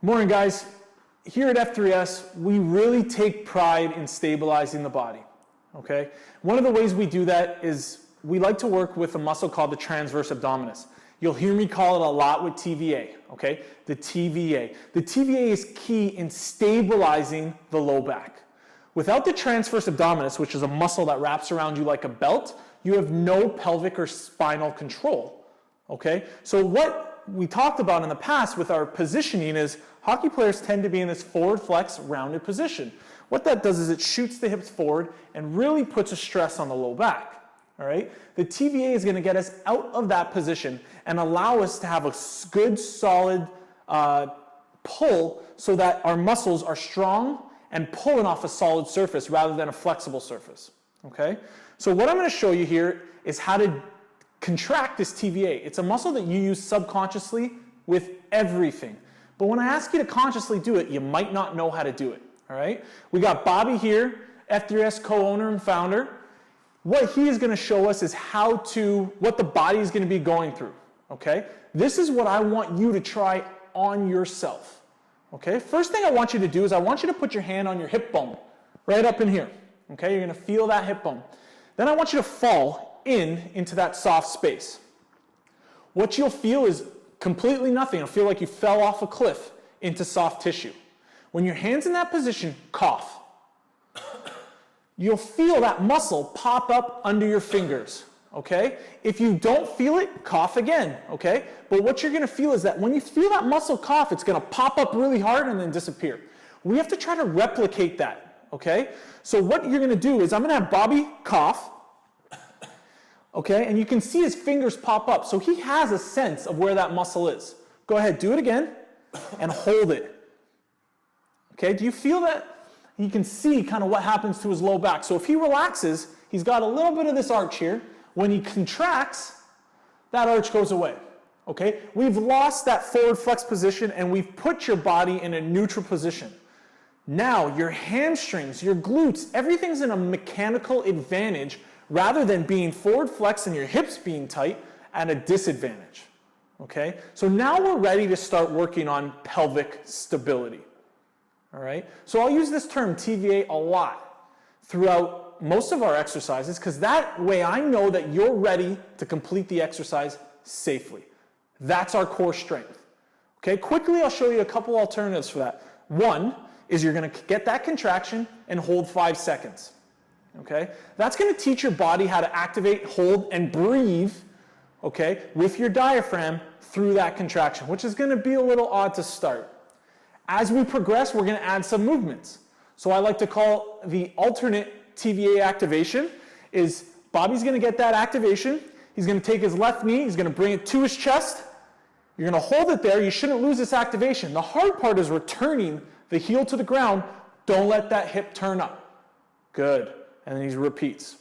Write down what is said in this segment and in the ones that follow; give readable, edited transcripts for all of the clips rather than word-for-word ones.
Morning, guys. Here at F3S, we really take pride in stabilizing the body, okay? One of the ways we do that is we like to work with a muscle called the Transverse Abdominis. You'll hear me call it a lot with TVA, okay? The TVA. The TVA is key in stabilizing the low back. Without the Transverse Abdominis, which is a muscle that wraps around you like a belt, you have no pelvic or spinal control, okay? So what we talked about in the past with our positioning is hockey players tend to be in this forward flex rounded position. What that does is it shoots the hips forward and really puts a stress on the low back. All right? The TVA is going to get us out of that position and allow us to have a good solid pull so that our muscles are strong and pulling off a solid surface rather than a flexible surface. Okay? So what I'm going to show you here is how to contract this TVA. It's a muscle that you use subconsciously with everything. But when I ask you to consciously do it, you might not know how to do it. All right? We got Bobby here, F3S co-owner and founder. What he is going to show us is what the body is going to be going through. Okay? This is what I want you to try on yourself. Okay? First thing I want you to do is I want you to put your hand on your hip bone, right up in here. Okay? You're going to feel that hip bone. Then I want you to fall into that soft space. What you'll feel is completely nothing. It'll feel like you fell off a cliff into soft tissue. When your hand's in that position, cough. You'll feel that muscle pop up under your fingers, okay? If you don't feel it, cough again, okay? But what you're gonna feel is that when you feel that muscle cough, it's gonna pop up really hard and then disappear. We have to try to replicate that, okay? So what you're gonna do is I'm gonna have Bobby cough, okay? And you can see his fingers pop up. So he has a sense of where that muscle is. Go ahead, do it again and hold it. Okay, do you feel that? You can see kind of what happens to his low back. So if he relaxes, he's got a little bit of this arch here. When he contracts, that arch goes away. Okay, we've lost that forward flex position and we've put your body in a neutral position. Now your hamstrings, your glutes, everything's in a mechanical advantage rather than being forward flex and your hips being tight at a disadvantage. Okay, so now we're ready to start working on pelvic stability. All right, so I'll use this term TVA a lot throughout most of our exercises because that way I know that you're ready to complete the exercise safely. That's our core strength. Okay, quickly I'll show you a couple alternatives for that. One is you're going to get that contraction and hold 5 seconds. Okay, that's going to teach your body how to activate, hold, and breathe, okay, with your diaphragm through that contraction, which is going to be a little odd to start. As we progress, we're going to add some movements. So I like to call the alternate TVA activation is Bobby's going to get that activation. He's going to take his left knee. He's going to bring it to his chest. You're going to hold it there. You shouldn't lose this activation. The hard part is returning the heel to the ground. Don't let that hip turn up. Good. And then he repeats.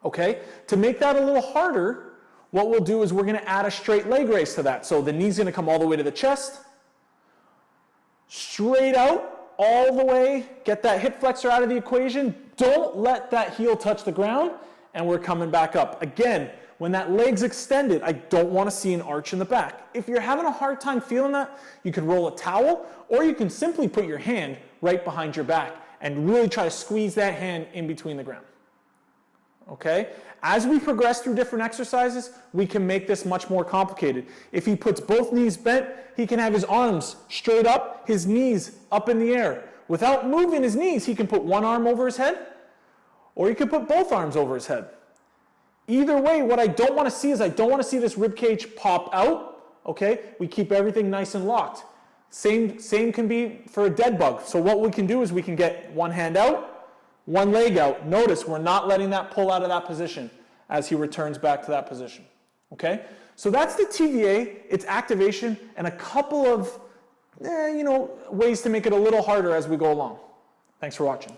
Okay? To make that a little harder, what we'll do is we're going to add a straight leg raise to that. So the knee's going to come all the way to the chest. Straight out, all the way, get that hip flexor out of the equation. Don't let that heel touch the ground, and we're coming back up. Again, when that leg's extended, I don't want to see an arch in the back. If you're having a hard time feeling that, you can roll a towel, or you can simply put your hand right behind your back and really try to squeeze that hand in between the ground. Okay? As we progress through different exercises, we can make this much more complicated. If he puts both knees bent, he can have his arms straight up, his knees up in the air. Without moving his knees, he can put one arm over his head, or he can put both arms over his head. Either way, what I don't want to see is I don't want to see this rib cage pop out. Okay? We keep everything nice and locked. Same can be for a dead bug. So what we can do is we can get one hand out, one leg out. Notice we're not letting that pull out of that position as he returns back to that position. Okay? So that's the TVA, its activation, and a couple of ways to make it a little harder as we go along. Thanks for watching.